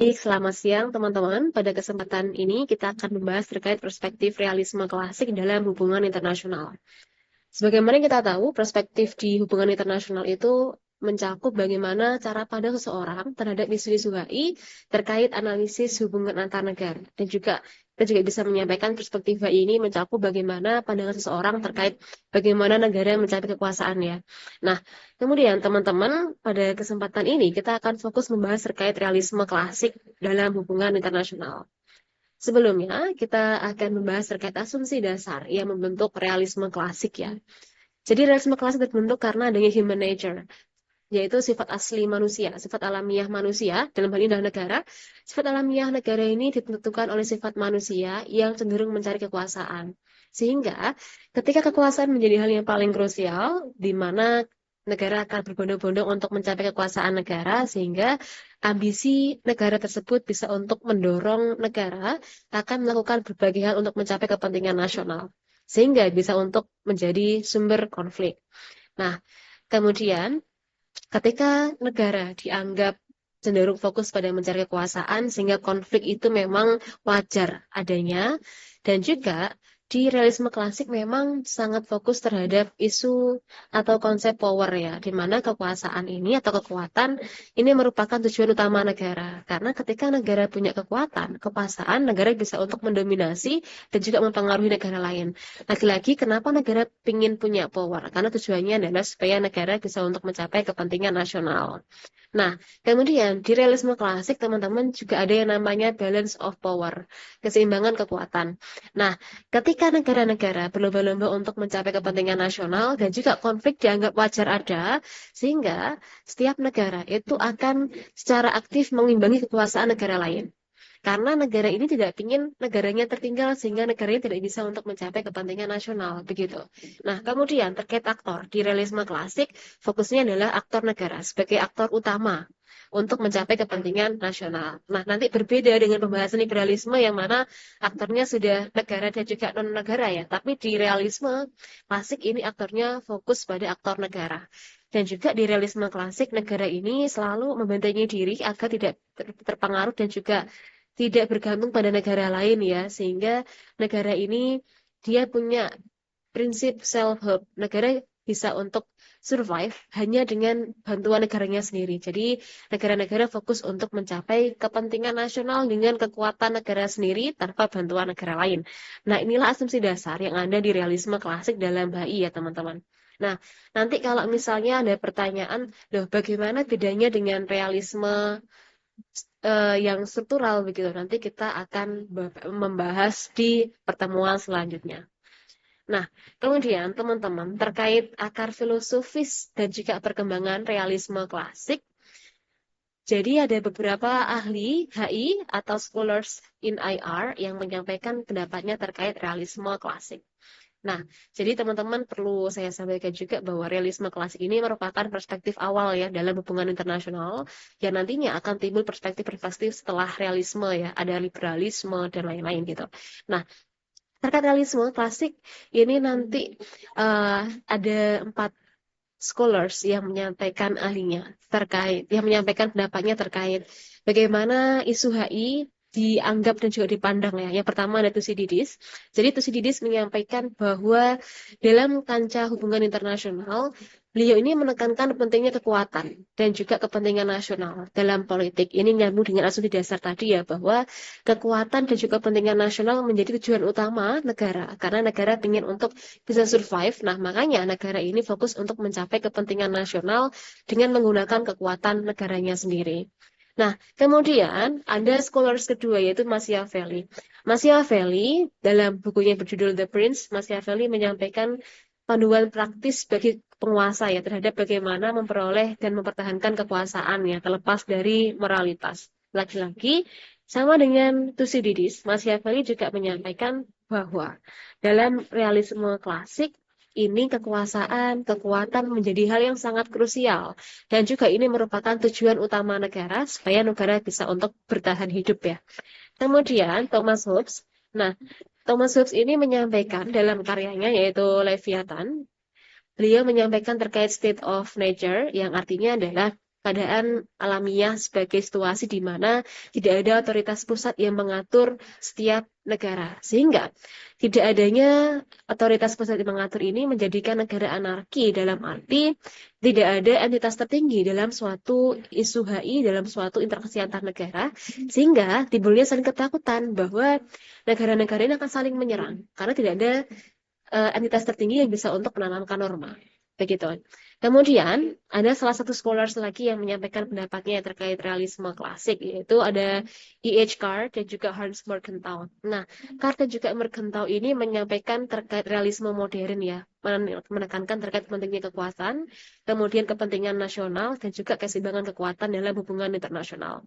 Selamat siang teman-teman. Pada kesempatan ini kita akan membahas terkait perspektif realisme klasik dalam hubungan internasional. Sebagaimana kita tahu, perspektif di hubungan internasional itu mencakup bagaimana cara pandang seseorang terhadap isu-isu HI terkait analisis hubungan antar negara. Dan juga kita juga bisa menyampaikan perspektif HI ini mencakup bagaimana pandangan seseorang terkait bagaimana negara mencapai kekuasaannya. Nah, kemudian teman-teman, pada kesempatan ini kita akan fokus membahas terkait realisme klasik dalam hubungan internasional. Sebelumnya, kita akan membahas terkait asumsi dasar yang membentuk realisme klasik ya. Jadi realisme klasik terbentuk karena adanya human nature, yaitu sifat asli manusia, sifat alamiah manusia, dalam hal ini adalah negara. Sifat alamiah negara ini ditentukan oleh sifat manusia yang cenderung mencari kekuasaan. Sehingga ketika kekuasaan menjadi hal yang paling krusial, di mana negara akan berbondong-bondong untuk mencapai kekuasaan negara, sehingga ambisi negara tersebut bisa untuk mendorong negara akan melakukan berbagai hal untuk mencapai kepentingan nasional. Sehingga bisa untuk menjadi sumber konflik. Nah, kemudian ketika negara dianggap cenderung fokus pada mencari kekuasaan, sehingga konflik itu memang wajar adanya, dan juga di realisme klasik memang sangat fokus terhadap isu atau konsep power ya, di mana kekuasaan ini atau kekuatan ini merupakan tujuan utama negara. Karena ketika negara punya kekuasaan, negara bisa untuk mendominasi dan juga mempengaruhi negara lain. Lagi-lagi, kenapa negara ingin punya power? Karena tujuannya adalah supaya negara bisa untuk mencapai kepentingan nasional. Nah, kemudian di realisme klasik, teman-teman juga ada yang namanya balance of power, keseimbangan kekuatan. Nah, ketika negara-negara berlomba-lomba untuk mencapai kepentingan nasional dan juga konflik dianggap wajar ada, sehingga setiap negara itu akan secara aktif mengimbangi kekuasaan negara lain. Karena negara ini tidak ingin negaranya tertinggal sehingga negaranya tidak bisa untuk mencapai kepentingan nasional, begitu. Nah, kemudian terkait aktor, di realisme klasik fokusnya adalah aktor negara sebagai aktor utama untuk mencapai kepentingan nasional. Nah, nanti berbeda dengan pembahasan liberalisme yang mana aktornya sudah negara dan juga non-negara ya. Tapi di realisme klasik ini aktornya fokus pada aktor negara. Dan juga di realisme klasik, negara ini selalu membentengi diri agar tidak terpengaruh dan juga tidak bergantung pada negara lain ya, sehingga negara ini dia punya prinsip self-help. Negara bisa untuk survive hanya dengan bantuan negaranya sendiri. Jadi negara-negara fokus untuk mencapai kepentingan nasional dengan kekuatan negara sendiri tanpa bantuan negara lain. Nah, inilah asumsi dasar yang ada di realisme klasik dalam HI ya teman-teman. Nah, nanti kalau misalnya ada pertanyaan, loh bagaimana bedanya dengan realisme yang struktural begitu. Nanti kita akan membahas di pertemuan selanjutnya. Nah, kemudian teman-teman terkait akar filosofis dan juga perkembangan realisme klasik. Jadi ada beberapa ahli HI atau scholars in IR yang menyampaikan pendapatnya terkait realisme klasik. Nah, jadi teman-teman perlu saya sampaikan juga bahwa realisme klasik ini merupakan perspektif awal ya dalam hubungan internasional yang nantinya akan timbul perspektif-perspektif setelah realisme ya, ada liberalisme dan lain-lain gitu. Nah, terkait realisme klasik ini nanti uh, ada 4 scholars yang menyampaikan ahlinya yang menyampaikan pendapatnya terkait bagaimana isu HI dianggap dan juga dipandang ya. Yang pertama ada Thucydides. Jadi Thucydides menyampaikan bahwa dalam kancah hubungan internasional, beliau ini menekankan pentingnya kekuatan dan juga kepentingan nasional dalam politik. Ini nyambung dengan asumsi dasar tadi ya, bahwa kekuatan dan juga kepentingan nasional menjadi tujuan utama negara. Karena negara ingin untuk bisa survive, nah makanya negara ini fokus untuk mencapai kepentingan nasional dengan menggunakan kekuatan negaranya sendiri. Nah, kemudian ada scholars kedua yaitu Machiavelli. Machiavelli dalam bukunya berjudul The Prince, Machiavelli menyampaikan panduan praktis bagi penguasa ya terhadap bagaimana memperoleh dan mempertahankan kekuasaan ya terlepas dari moralitas. Lagi-lagi sama dengan Thucydides, Machiavelli juga menyampaikan bahwa dalam realisme klasik ini kekuatan menjadi hal yang sangat krusial. Dan juga ini merupakan tujuan utama negara supaya negara bisa untuk bertahan hidup ya. Kemudian Thomas Hobbes. Nah, Thomas Hobbes ini menyampaikan dalam karyanya yaitu Leviathan, beliau menyampaikan terkait state of nature yang artinya adalah keadaan alamiah sebagai situasi di mana tidak ada otoritas pusat yang mengatur setiap negara. Sehingga tidak adanya otoritas pusat yang mengatur ini menjadikan negara anarki dalam arti tidak ada entitas tertinggi dalam suatu isu HI, dalam suatu interaksi antar negara, sehingga timbulnya saling ketakutan bahwa negara-negara ini akan saling menyerang karena tidak ada entitas tertinggi yang bisa untuk menanamkan norma. Begitu. Kemudian, ada salah satu scholars lagi yang menyampaikan pendapatnya terkait realisme klasik, yaitu ada E.H. Carr dan juga Hans Mergenthau. Nah, Carr dan juga Mergenthau ini menyampaikan terkait realisme modern ya, menekankan terkait pentingnya kekuasaan, kemudian kepentingan nasional, dan juga keseimbangan kekuatan dalam hubungan internasional.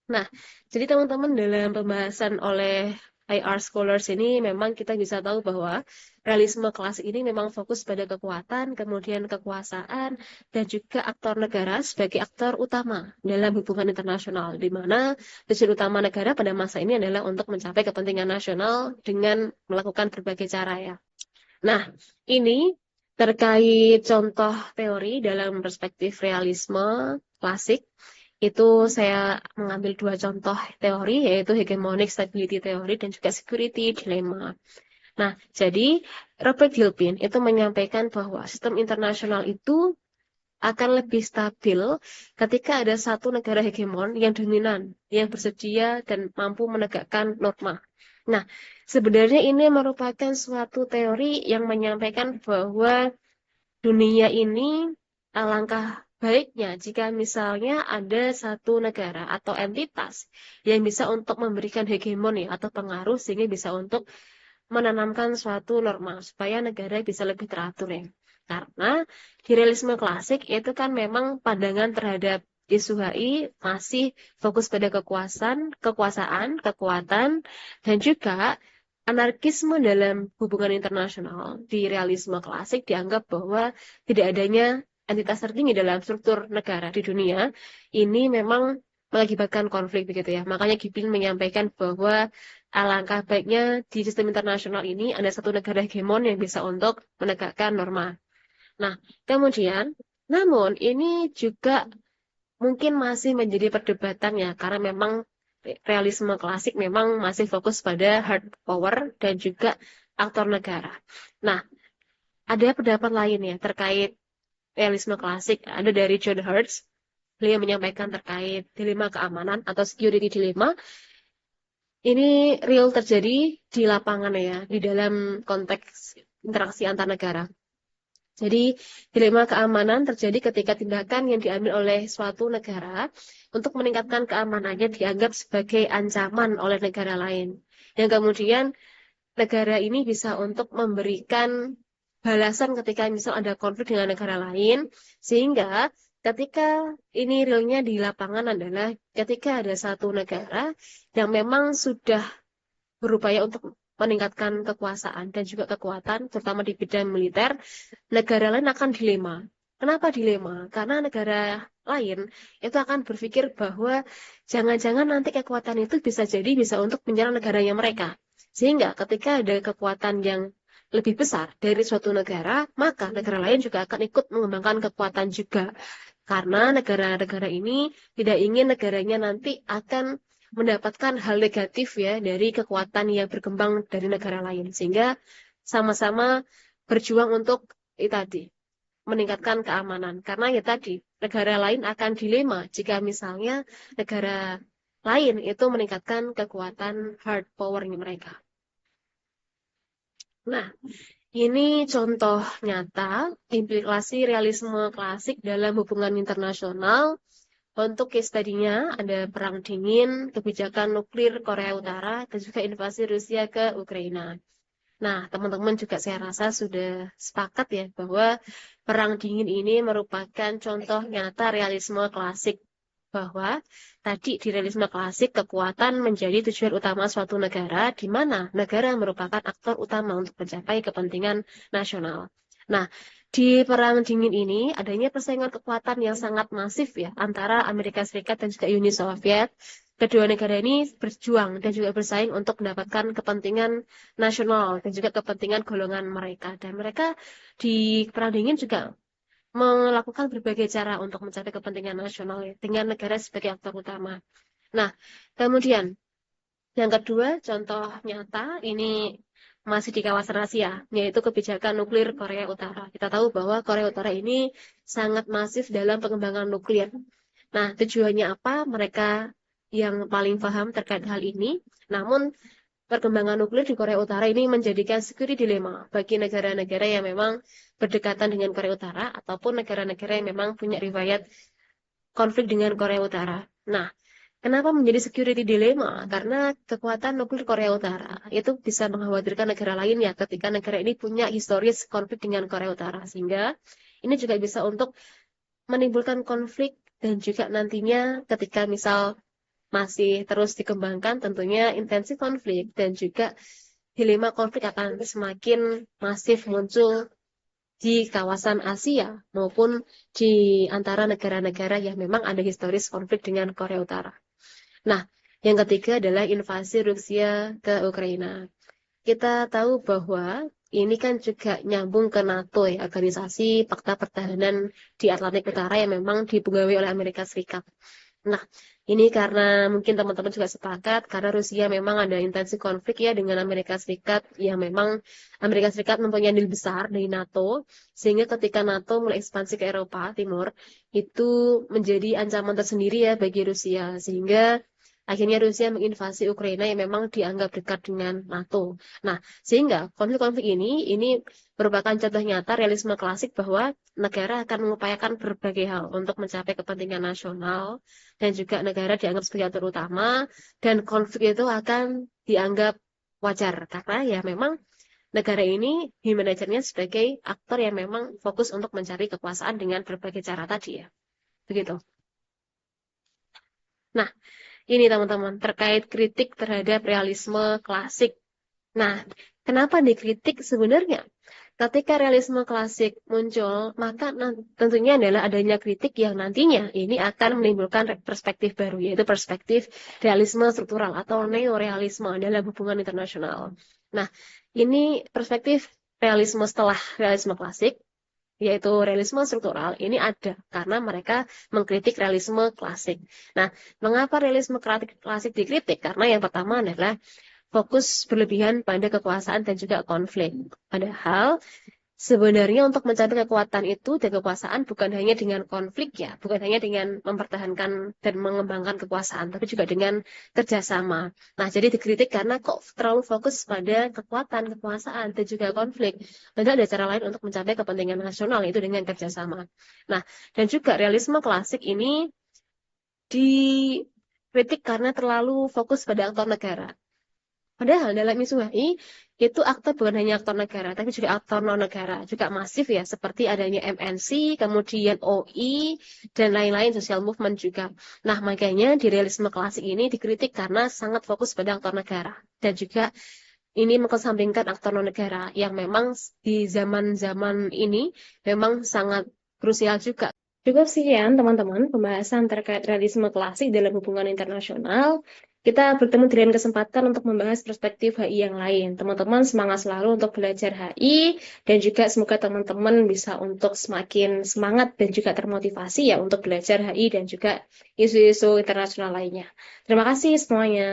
Nah, jadi teman-teman dalam pembahasan oleh IR Scholars ini memang kita bisa tahu bahwa realisme klasik ini memang fokus pada kekuatan, kemudian kekuasaan, dan juga aktor negara sebagai aktor utama dalam hubungan internasional, di mana tujuan utama negara pada masa ini adalah untuk mencapai kepentingan nasional dengan melakukan berbagai cara ya. Nah, ini terkait contoh teori dalam perspektif realisme klasik. Itu saya mengambil dua contoh teori, yaitu hegemonic stability theory dan juga security dilemma. Nah, jadi Robert Gilpin itu menyampaikan bahwa sistem internasional itu akan lebih stabil ketika ada satu negara hegemon yang dominan, yang bersedia dan mampu menegakkan norma. Nah, sebenarnya ini merupakan suatu teori yang menyampaikan bahwa dunia ini alangkah baiknya jika misalnya ada satu negara atau entitas yang bisa untuk memberikan hegemoni atau pengaruh sehingga bisa untuk menanamkan suatu norma supaya negara bisa lebih teratur ya. Karena di realisme klasik itu kan memang pandangan terhadap isu HI masih fokus pada kekuasaan, kekuatan, dan juga anarkisme dalam hubungan internasional. Di realisme klasik dianggap bahwa tidak adanya entitas tertinggi dalam struktur negara di dunia ini memang mengakibatkan konflik begitu ya. Makanya Gilpin menyampaikan bahwa alangkah baiknya di sistem internasional ini ada satu negara hegemon yang bisa untuk menegakkan norma. Nah, kemudian, namun ini juga mungkin masih menjadi perdebatan ya, karena memang realisme klasik memang masih fokus pada hard power dan juga aktor negara. Nah, ada pendapat lain ya terkait realisme klasik. Ada dari John Hertz, beliau menyampaikan terkait dilema keamanan atau security dilemma. Ini real terjadi di lapangan ya, di dalam konteks interaksi antar negara. Jadi, dilema keamanan terjadi ketika tindakan yang diambil oleh suatu negara untuk meningkatkan keamanannya dianggap sebagai ancaman oleh negara lain. Yang kemudian negara ini bisa untuk memberikan balasan ketika misal ada konflik dengan negara lain, sehingga ketika ini realnya di lapangan adalah ketika ada satu negara yang memang sudah berupaya untuk meningkatkan kekuasaan dan juga kekuatan, terutama di bidang militer, negara lain akan dilema. Kenapa dilema? Karena negara lain itu akan berpikir bahwa jangan-jangan nanti kekuatan itu bisa untuk menyerang negaranya mereka. Sehingga ketika ada kekuatan yang lebih besar dari suatu negara, maka negara lain juga akan ikut mengembangkan kekuatan juga. Karena negara-negara ini tidak ingin negaranya nanti akan mendapatkan hal negatif ya dari kekuatan yang berkembang dari negara lain. Sehingga sama-sama berjuang untuk tadi meningkatkan keamanan. Karena ya tadi negara lain akan dilema jika misalnya negara lain itu meningkatkan kekuatan hard power-nya mereka. Nah, ini contoh nyata implikasi realisme klasik dalam hubungan internasional. Untuk case study-nya ada perang dingin, kebijakan nuklir Korea Utara, dan juga invasi Rusia ke Ukraina. Nah, teman-teman juga saya rasa sudah sepakat ya bahwa perang dingin ini merupakan contoh nyata realisme klasik. Bahwa tadi di realisme klasik kekuatan menjadi tujuan utama suatu negara, di mana negara merupakan aktor utama untuk mencapai kepentingan nasional. Nah, di perang dingin ini adanya persaingan kekuatan yang sangat masif ya antara Amerika Serikat dan juga Uni Soviet. Kedua negara ini berjuang dan juga bersaing untuk mendapatkan kepentingan nasional dan juga kepentingan golongan mereka. Dan mereka di perang dingin juga melakukan berbagai cara untuk mencapai kepentingan nasional dengan negara sebagai aktor utama. Nah, kemudian yang kedua, contoh nyata ini masih di kawasan Asia, yaitu kebijakan nuklir Korea Utara. Kita tahu bahwa Korea Utara ini sangat masif dalam pengembangan nuklir. Nah, tujuannya apa? Mereka yang paling paham terkait hal ini. Namun, perkembangan nuklir di Korea Utara ini menjadikan security dilemma bagi negara-negara yang memang berdekatan dengan Korea Utara ataupun negara-negara yang memang punya riwayat konflik dengan Korea Utara. Nah, kenapa menjadi security dilemma? Karena kekuatan nuklir Korea Utara itu bisa mengkhawatirkan negara lain ya ketika negara ini punya historis konflik dengan Korea Utara. Sehingga ini juga bisa untuk menimbulkan konflik dan juga nantinya ketika misal masih terus dikembangkan tentunya intensi konflik dan juga dilema konflik akan semakin masif muncul di kawasan Asia maupun di antara negara-negara yang memang ada historis konflik dengan Korea Utara. Nah, yang ketiga adalah invasi Rusia ke Ukraina. Kita tahu bahwa ini kan juga nyambung ke NATO ya, organisasi Pakta Pertahanan di Atlantik Utara yang memang dipegawai oleh Amerika Serikat. Nah, ini karena mungkin teman-teman juga sepakat karena Rusia memang ada intensi konflik ya dengan Amerika Serikat yang memang Amerika Serikat mempunyai deal besar dari NATO sehingga ketika NATO mulai ekspansi ke Eropa Timur itu menjadi ancaman tersendiri ya bagi Rusia sehingga akhirnya Rusia menginvasi Ukraina yang memang dianggap dekat dengan NATO. Nah, sehingga konflik-konflik ini merupakan contoh nyata realisme klasik bahwa negara akan mengupayakan berbagai hal untuk mencapai kepentingan nasional dan juga negara dianggap sebagai aktor utama dan konflik itu akan dianggap wajar karena ya memang negara ini human manajernya sebagai aktor yang memang fokus untuk mencari kekuasaan dengan berbagai cara tadi ya. Begitu. Nah, ini teman-teman terkait kritik terhadap realisme klasik. Nah, kenapa dikritik sebenarnya? Ketika realisme klasik muncul, maka tentunya adalah adanya kritik yang nantinya ini akan menimbulkan perspektif baru, yaitu perspektif realisme struktural atau neorealisme dalam hubungan internasional. Nah, ini perspektif realisme setelah realisme klasik, yaitu realisme struktural, ini ada karena mereka mengkritik realisme klasik. Nah, mengapa realisme klasik dikritik? Karena yang pertama adalah fokus berlebihan pada kekuasaan dan juga konflik. Padahal sebenarnya untuk mencapai kekuatan itu dan kekuasaan bukan hanya dengan konflik ya, bukan hanya dengan mempertahankan dan mengembangkan kekuasaan, tapi juga dengan kerjasama. Nah, jadi dikritik karena kok terlalu fokus pada kekuatan, kekuasaan, dan juga konflik. Padahal ada cara lain untuk mencapai kepentingan nasional, yaitu dengan kerjasama. Nah, dan juga realisme klasik ini dikritik karena terlalu fokus pada aktor negara. Padahal dalam isu HI, itu aktor bukan hanya aktor negara, tapi juga aktor non-negara. Juga masif ya, seperti adanya MNC, kemudian OI, dan lain-lain, social movement juga. Nah, makanya di realisme klasik ini dikritik karena sangat fokus pada aktor negara. Dan juga ini mengesampingkan aktor non-negara yang memang di zaman-zaman ini memang sangat krusial juga. Cukup sekian teman-teman pembahasan terkait realisme klasik dalam hubungan internasional. Kita bertemu di lain kesempatan untuk membahas perspektif HI yang lain. Teman-teman semangat selalu untuk belajar HI dan juga semoga teman-teman bisa untuk semakin semangat dan juga termotivasi ya untuk belajar HI dan juga isu-isu internasional lainnya. Terima kasih semuanya.